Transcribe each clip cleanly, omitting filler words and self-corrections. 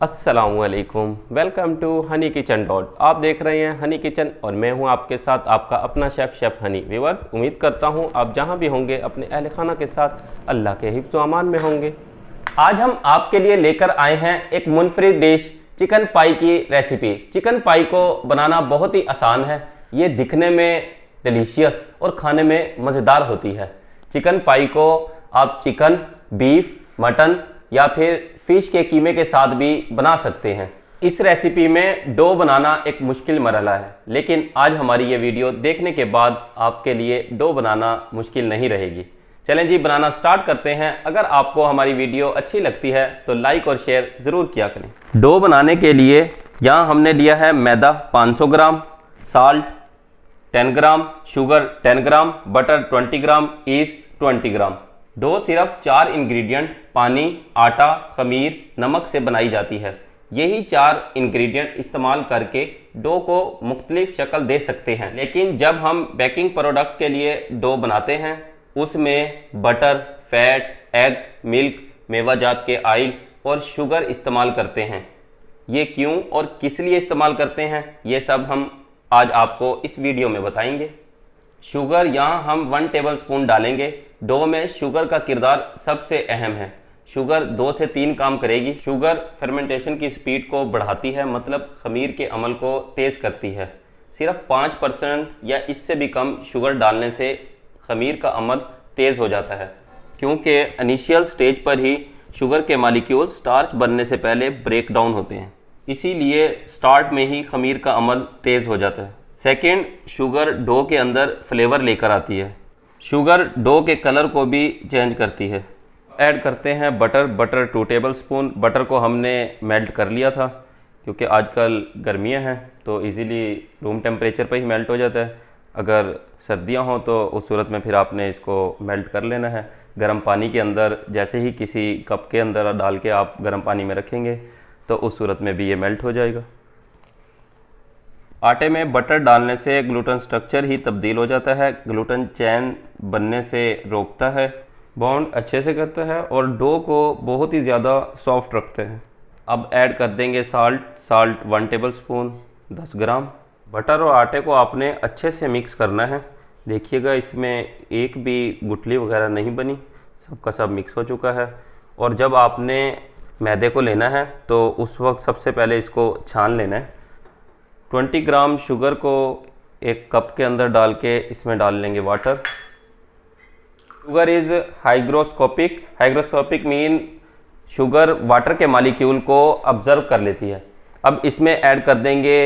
अस्सलामुअलैकुम, welcome to Honey Kitchen dot. आप देख रहे हैं हनी किचन और मैं हूं आपके साथ आपका अपना शेफ़ हनी। व्यूअर्स, उम्मीद करता हूं आप जहां भी होंगे अपने अहल खाना के साथ अल्लाह के हिफ्ज़ व अमान में होंगे। आज हम आपके लिए लेकर आए हैं एक मुनफरिद डिश, चिकन पाई की रेसिपी। चिकन पाई को बनाना बहुत ही आसान है। ये दिखने में डिलीशियस और खाने में मज़ेदार होती है। चिकन पाई को आप चिकन, बीफ, मटन या फिर फिश के कीमे के साथ भी बना सकते हैं। इस रेसिपी में डो बनाना एक मुश्किल मरहला है, लेकिन आज हमारी ये वीडियो देखने के बाद आपके लिए डो बनाना मुश्किल नहीं रहेगी। चलें जी, बनाना स्टार्ट करते हैं। अगर आपको हमारी वीडियो अच्छी लगती है तो लाइक और शेयर ज़रूर किया करें। डो बनाने के लिए यहाँ हमने लिया है मैदा 500 ग्राम, साल्ट 10 ग्राम, शुगर 10 ग्राम, बटर 20 ग्राम, ईस्ट 20 ग्राम। डो सिर्फ 4 इंग्रेडिएंट पानी, आटा, खमीर, नमक से बनाई जाती है। यही 4 इंग्रेडिएंट इस्तेमाल करके डो को मुख्तलिफ शक्ल दे सकते हैं, लेकिन जब हम बेकिंग प्रोडक्ट के लिए डो बनाते हैं उसमें बटर, फैट, एग, मिल्क, मेवाजात के ऑयल और शुगर इस्तेमाल करते हैं। ये क्यों और किस लिए इस्तेमाल करते हैं, ये सब हम आज आपको इस वीडियो में बताएंगे। शुगर यहाँ हम 1 टेबलस्पून डालेंगे। डो में शुगर का किरदार सबसे अहम है। शुगर 2 से 3 काम करेगी। शुगर फर्मेंटेशन की स्पीड को बढ़ाती है, मतलब खमीर के अमल को तेज़ करती है। सिर्फ 5% या इससे भी कम शुगर डालने से खमीर का अमल तेज़ हो जाता है, क्योंकि इनिशियल स्टेज पर ही शुगर के मॉलिक्यूल स्टार्च बनने से पहले ब्रेक डाउन होते हैं। इसीलिए स्टार्ट में ही खमीर का अमल तेज़ हो जाता है। सेकेंड, शुगर डो के अंदर फ्लेवर लेकर आती है। शुगर डो के कलर को भी चेंज करती है। ऐड करते हैं बटर 2 टेबलस्पून। बटर को हमने मेल्ट कर लिया था, क्योंकि आजकल गर्मियां हैं तो इजीली रूम टेम्परेचर पर ही मेल्ट हो जाता है। अगर सर्दियां हों तो उस सूरत में फिर आपने इसको मेल्ट कर लेना है। गर्म पानी के अंदर, जैसे ही किसी कप के अंदर डाल के आप गर्म पानी में रखेंगे तो उस सूरत में भी ये मेल्ट हो जाएगा। आटे में बटर डालने से ग्लूटेन स्ट्रक्चर ही तब्दील हो जाता है। ग्लूटेन चैन बनने से रोकता है, बॉन्ड अच्छे से करता है और डो को बहुत ही ज़्यादा सॉफ्ट रखते हैं। अब ऐड कर देंगे साल्ट 1 टेबलस्पून 10 ग्राम। बटर और आटे को आपने अच्छे से मिक्स करना है। देखिएगा इसमें एक भी गुठली वगैरह नहीं बनी, सबका सब मिक्स हो चुका है। और जब आपने मैदे को लेना है तो उस वक्त सबसे पहले इसको छान लेना है। 20 ग्राम शुगर को एक कप के अंदर डाल के इसमें डाल लेंगे water. Sugar is hygroscopic mean sugar water के मॉलिक्यूल को ऑब्जर्व कर लेती है। अब इसमें ऐड कर देंगे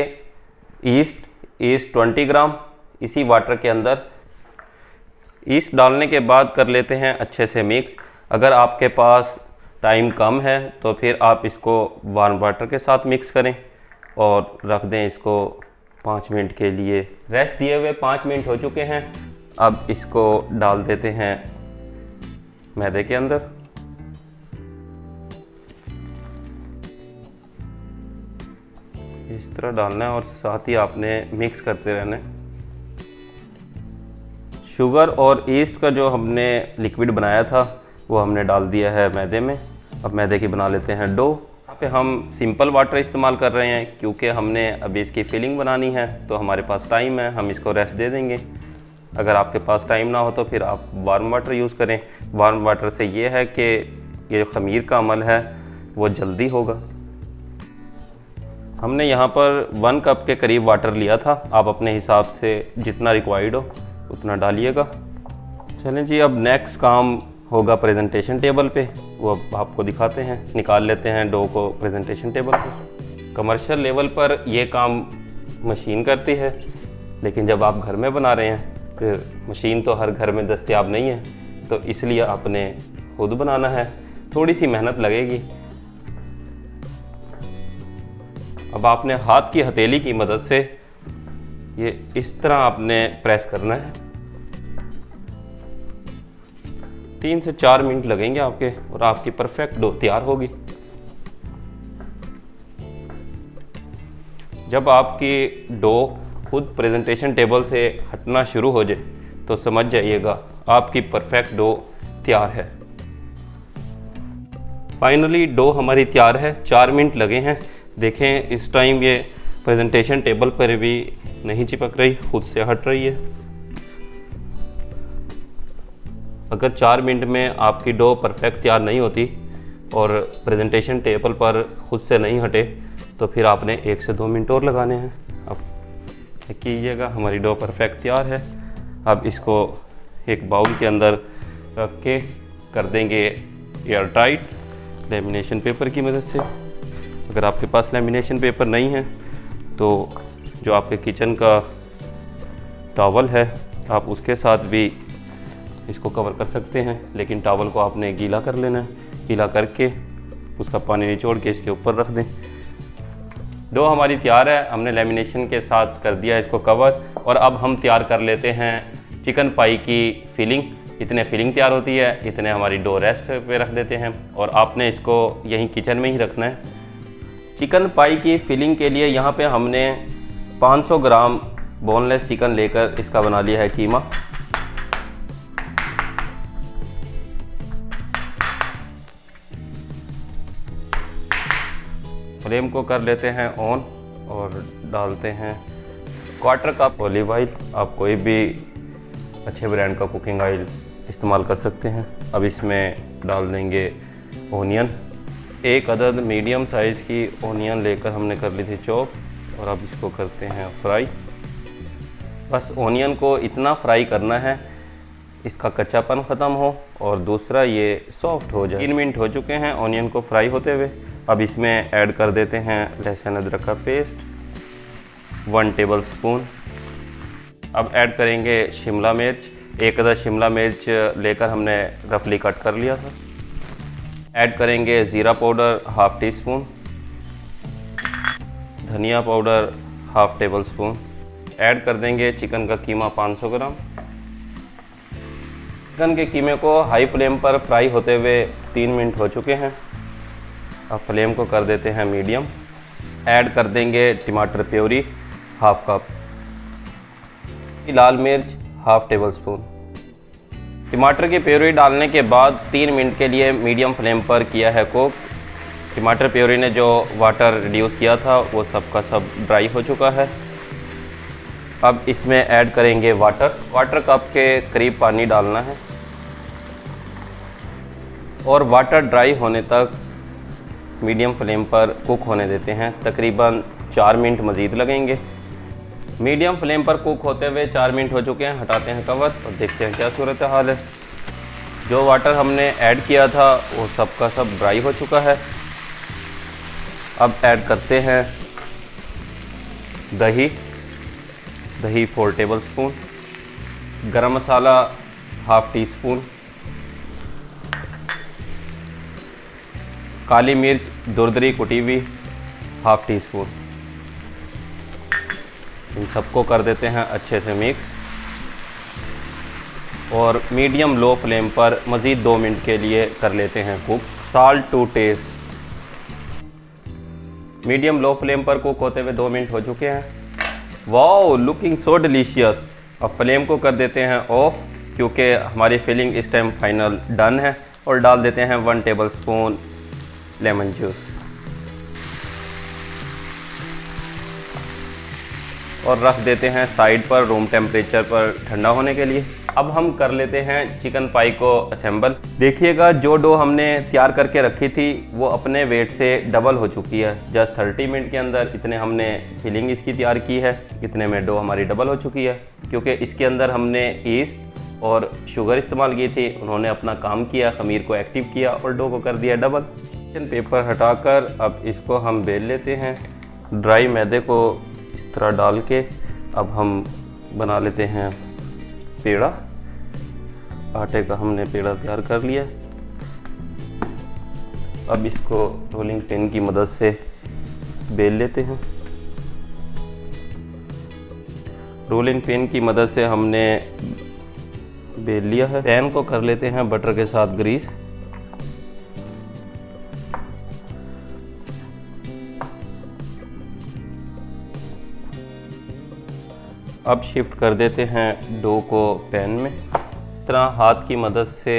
ईस्ट 20 ग्राम इसी वाटर के अंदर। ईस्ट डालने के बाद कर लेते हैं अच्छे से मिक्स। अगर आपके पास टाइम कम है तो फिर आप इसको वार्म वाटर के साथ मिक्स करें और रख दें इसको 5 मिनट के लिए। रेस्ट दिए हुए 5 मिनट हो चुके हैं। अब इसको डाल देते हैं मैदे के अंदर। इस तरह डालना है और साथ ही आपने मिक्स करते रहना है। शुगर और ईस्ट का जो हमने लिक्विड बनाया था वो हमने डाल दिया है मैदे में। अब मैदे की बना लेते हैं डो। यहाँ पे हम सिंपल वाटर इस्तेमाल कर रहे हैं क्योंकि हमने अभी इसकी फिलिंग बनानी है, तो हमारे पास टाइम है, हम इसको रेस्ट दे देंगे। अगर आपके पास टाइम ना हो तो फिर आप वार्म वाटर यूज़ करें। वार्म वाटर से ये है कि ये जो खमीर का अमल है वो जल्दी होगा। हमने यहाँ पर 1 कप के करीब वाटर लिया था। आप अपने हिसाब से जितना रिक्वायर्ड हो उतना डालिएगा। चलें जी, अब नेक्स्ट काम होगा प्रेजेंटेशन टेबल पे, वो अब आपको दिखाते हैं। निकाल लेते हैं डो को प्रेजेंटेशन टेबल पे। कमर्शियल लेवल पर ये काम मशीन करती है, लेकिन जब आप घर में बना रहे हैं फिर मशीन तो हर घर में दस्तयाब नहीं है, तो इसलिए आपने खुद बनाना है। थोड़ी सी मेहनत लगेगी। अब आपने हाथ की हथेली की मदद से ये इस तरह आपने प्रेस करना है। 3 से 4 मिनट लगेंगे आपके और आपकी परफेक्ट डो तैयार होगी। जब आपकी डो खुद प्रेजेंटेशन टेबल से हटना शुरू हो जाए तो समझ जाइएगा आपकी परफेक्ट डो तैयार है। फाइनली डो हमारी तैयार है। 4 मिनट लगे हैं। देखें इस टाइम ये प्रेजेंटेशन टेबल पर भी नहीं चिपक रही, खुद से हट रही है। अगर 4 मिनट में आपकी डो परफेक्ट तैयार नहीं होती और प्रेजेंटेशन टेबल पर खुद से नहीं हटे तो फिर आपने 1 से 2 मिनट और लगाने हैं। अब चेक कीजिएगा हमारी डो परफेक्ट तैयार है। अब इसको एक बाउल के अंदर रख के कर देंगे एयर टाइट लेमिनेशन पेपर की मदद से। अगर आपके पास लेमिनेशन पेपर नहीं है तो जो आपके किचन का टॉवल है आप उसके साथ भी इसको कवर कर सकते हैं, लेकिन टॉवल को आपने गीला कर लेना है। गीला करके उसका पानी निचोड़ के इसके ऊपर रख दें। डो हमारी तैयार है, हमने लेमिनेशन के साथ कर दिया इसको कवर। और अब हम तैयार कर लेते हैं चिकन पाई की फिलिंग। इतने फिलिंग तैयार होती है, इतने हमारी डो रेस्ट पे रख देते हैं और आपने इसको यहीं किचन में ही रखना है। चिकन पाई की फिलिंग के लिए यहाँ पे हमने 500 ग्राम बोनलेस चिकन लेकर इसका बना लिया है कीमा। फ्लेम को कर लेते हैं ऑन और डालते हैं 1/4 कप ऑलिव ऑयल। आप कोई भी अच्छे ब्रांड का कुकिंग ऑयल इस्तेमाल कर सकते हैं। अब इसमें डाल देंगे ओनियन। 1 अदद मीडियम साइज़ की ओनियन लेकर हमने कर ली थी चॉप और अब इसको करते हैं फ्राई। बस ओनियन को इतना फ्राई करना है इसका कच्चापन ख़त्म हो और दूसरा ये सॉफ्ट हो जाए। 3 मिनट हो चुके हैं ओनियन को फ्राई होते हुए। अब इसमें ऐड कर देते हैं लहसुन अदरक का पेस्ट 1 टेबल स्पून। अब ऐड करेंगे शिमला मिर्च। 1 अदद शिमला मिर्च लेकर हमने रफली कट कर लिया था। ऐड करेंगे ज़ीरा पाउडर 1/2 टी स्पून, धनिया पाउडर 1/2 टेबल स्पून। ऐड कर देंगे चिकन का कीमा 500 ग्राम। चिकन के कीमे को हाई फ्लेम पर फ्राई होते हुए 3 मिनट हो चुके हैं। अब फ्लेम को कर देते हैं मीडियम। ऐड कर देंगे टमाटर प्योरी 1/2 कप, लाल मिर्च 1/2 टेबल स्पून। टमाटर की प्योरी डालने के बाद 3 मिनट के लिए मीडियम फ्लेम पर किया है कुक। टमाटर प्योरी ने जो वाटर रिड्यूस किया था वो सब का सब ड्राई हो चुका है। अब इसमें ऐड करेंगे वाटर। 1/4 कप के करीब पानी डालना है और वाटर ड्राई होने तक मीडियम फ्लेम पर कुक होने देते हैं। तकरीबन 4 मिनट मज़ीद लगेंगे। मीडियम फ्लेम पर कुक होते हुए 4 मिनट हो चुके हैं। हटाते हैं कवर और देखते हैं क्या सूरत हाल है। जो वाटर हमने ऐड किया था वो सब का सब ड्राई हो चुका है। अब ऐड करते हैं दही 4 टेबल स्पून, गरम मसाला 1/2 टी स्पून, काली मिर्च दुरदरी कुटी हुई 1/2 टी स्पून। इन सबको कर देते हैं अच्छे से मिक्स और मीडियम लो फ्लेम पर मज़ीद 2 मिनट के लिए कर लेते हैं cook. Salt to taste. Medium low flame पर कुक होते हुए 2 मिनट हो चुके हैं। Wow, looking so delicious. अब फ्लेम को कर देते हैं ऑफ क्योंकि हमारी फिलिंग इस टाइम फाइनल डन है और डाल देते हैं 1 टेबल स्पून लेमन जूस और रख देते हैं साइड पर रूम टेम्परेचर पर ठंडा होने के लिए। अब हम कर लेते हैं चिकन पाई को असेंबल। देखिएगा जो डो हमने तैयार करके रखी थी वो अपने वेट से डबल हो चुकी है। जस्ट 30 मिनट के अंदर इतने हमने फिलिंग इसकी तैयार की है, इतने में डो हमारी डबल हो चुकी है क्योंकि इसके अंदर हमने ईस्ट और शुगर इस्तेमाल की थी। उन्होंने अपना काम किया, खमीर को एक्टिव किया और डो को कर दिया डबल। किचन पेपर हटाकर अब इसको हम बेल लेते हैं। ड्राई मैदे को इस तरह डाल के अब हम बना लेते हैं पेड़ा। आटे का हमने पेड़ा तैयार कर लिया। अब इसको रोलिंग पिन की मदद से बेल लेते हैं। रोलिंग पिन की मदद से हमने बेल लिया है। पैन को कर लेते हैं बटर के साथ ग्रीस। अब शिफ्ट कर देते हैं डो को पैन में। इस तरह हाथ की मदद से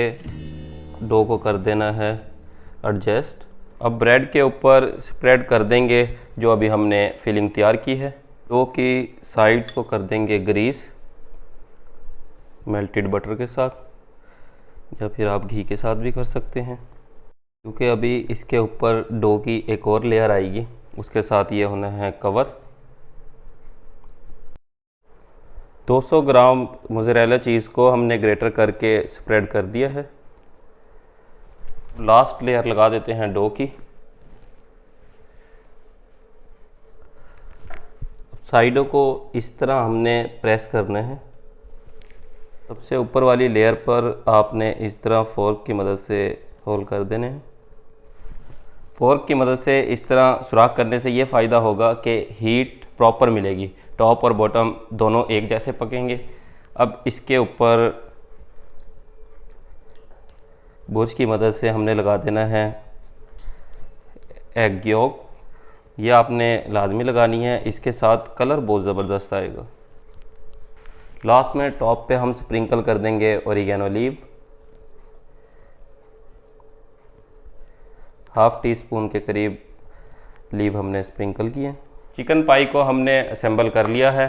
डो को कर देना है एडजस्ट। अब ब्रेड के ऊपर स्प्रेड कर देंगे जो अभी हमने फिलिंग तैयार की है। डो की साइड्स को कर देंगे ग्रीस मेल्टेड बटर के साथ, या फिर आप घी के साथ भी कर सकते हैं, क्योंकि अभी इसके ऊपर डो की एक और लेयर आएगी। उसके साथ ये होना है कवर। 200 ग्राम मोज़रेला चीज़ को हमने ग्रेटर करके स्प्रेड कर दिया है। लास्ट लेयर लगा देते हैं डो की। साइडों को इस तरह हमने प्रेस करना है। सबसे ऊपर वाली लेयर पर आपने इस तरह फोर्क की मदद से होल कर देने हैं। फोर्क की मदद से इस तरह सुराख करने से ये फ़ायदा होगा कि हीट प्रॉपर मिलेगी, टॉप और बॉटम दोनों एक जैसे पकेंगे। अब इसके ऊपर बुर्श की मदद से हमने लगा देना है एग यॉक। ये आपने लाजमी लगानी है, इसके साथ कलर बहुत ज़बरदस्त आएगा। लास्ट में टॉप पे हम स्प्रिंकल कर देंगे oregano leave. Half tea spoon के करीब लीव हमने स्प्रिंकल किए। चिकन पाई को हमने असेंबल कर लिया है।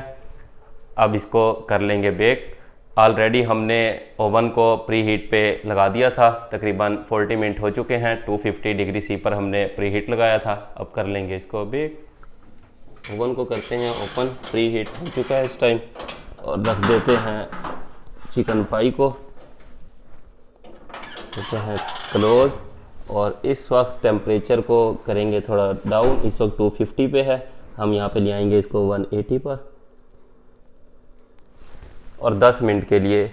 अब इसको कर लेंगे बेक। ऑलरेडी हमने ओवन को प्री हीट पे लगा दिया था, तकरीबन 40 मिनट हो चुके हैं। 250 डिग्री सी पर हमने प्री हीट लगाया था। अब कर लेंगे इसको बेक। ओवन को करते हैं ओपन, प्री हीट हो चुका है इस टाइम, और रख देते हैं चिकन पाई को, देते हैं क्लोज। और इस वक्त टेम्परेचर को करेंगे थोड़ा डाउन। इस वक्त 250 पे है, हम यहाँ पे ले आएंगे इसको 180 पर, और 10 मिनट के लिए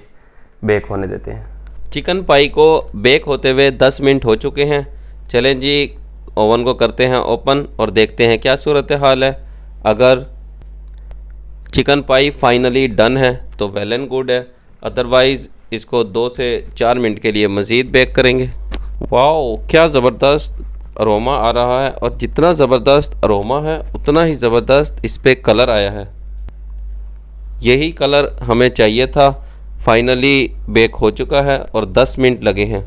बेक होने देते हैं। चिकन पाई को बेक होते हुए 10 मिनट हो चुके हैं। चलें जी, ओवन को करते हैं ओपन और देखते हैं क्या सूरत हाल है। अगर चिकन पाई फाइनली डन है तो वेल एंड गुड है, अदरवाइज़ इसको 2 से 4 मिनट के लिए मज़ीद बेक करेंगे। वाओ, क्या ज़बरदस्त अरोमा आ रहा है, और जितना ज़बरदस्त अरोमा है उतना ही ज़बरदस्त इस पर कलर आया है। यही कलर हमें चाहिए था। फाइनली बेक हो चुका है और 10 मिनट लगे हैं।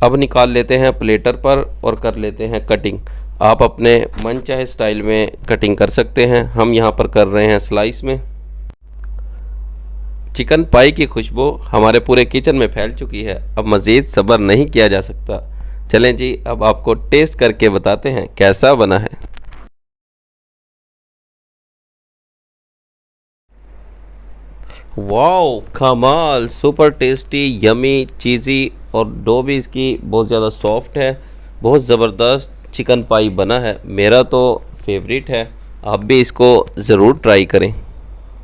अब निकाल लेते हैं प्लेटर पर और कर लेते हैं कटिंग। आप अपने मन चाहे स्टाइल में कटिंग कर सकते हैं। हम यहाँ पर कर रहे हैं स्लाइस में। चिकन पाई की खुशबू हमारे पूरे किचन में फैल चुकी है। अब मज़ीद सब्र नहीं किया जा सकता। चलें जी, अब आपको टेस्ट करके बताते हैं कैसा बना है। वाओ, कमाल, सुपर टेस्टी, यमी, चीज़ी, और डो भी इसकी बहुत ज़्यादा सॉफ्ट है। बहुत ज़बरदस्त चिकन पाई बना है, मेरा तो फेवरेट है। आप भी इसको ज़रूर ट्राई करें।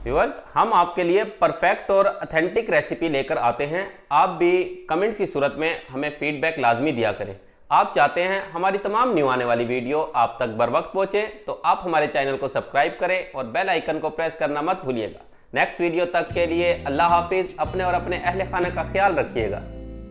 व्यूअर्स, हम आपके लिए परफेक्ट और ऑथेंटिक रेसिपी लेकर आते हैं। आप भी कमेंट्स की सूरत में हमें फीडबैक लाजमी दिया करें। आप चाहते हैं हमारी तमाम न्यू आने वाली वीडियो आप तक बर वक्त पहुँचे, तो आप हमारे चैनल को सब्सक्राइब करें और बेल आइकन को प्रेस करना मत भूलिएगा। नेक्स्ट वीडियो तक के लिए अल्लाह हाफिज़। अपने और अपने अहले खाना का ख्याल रखिएगा।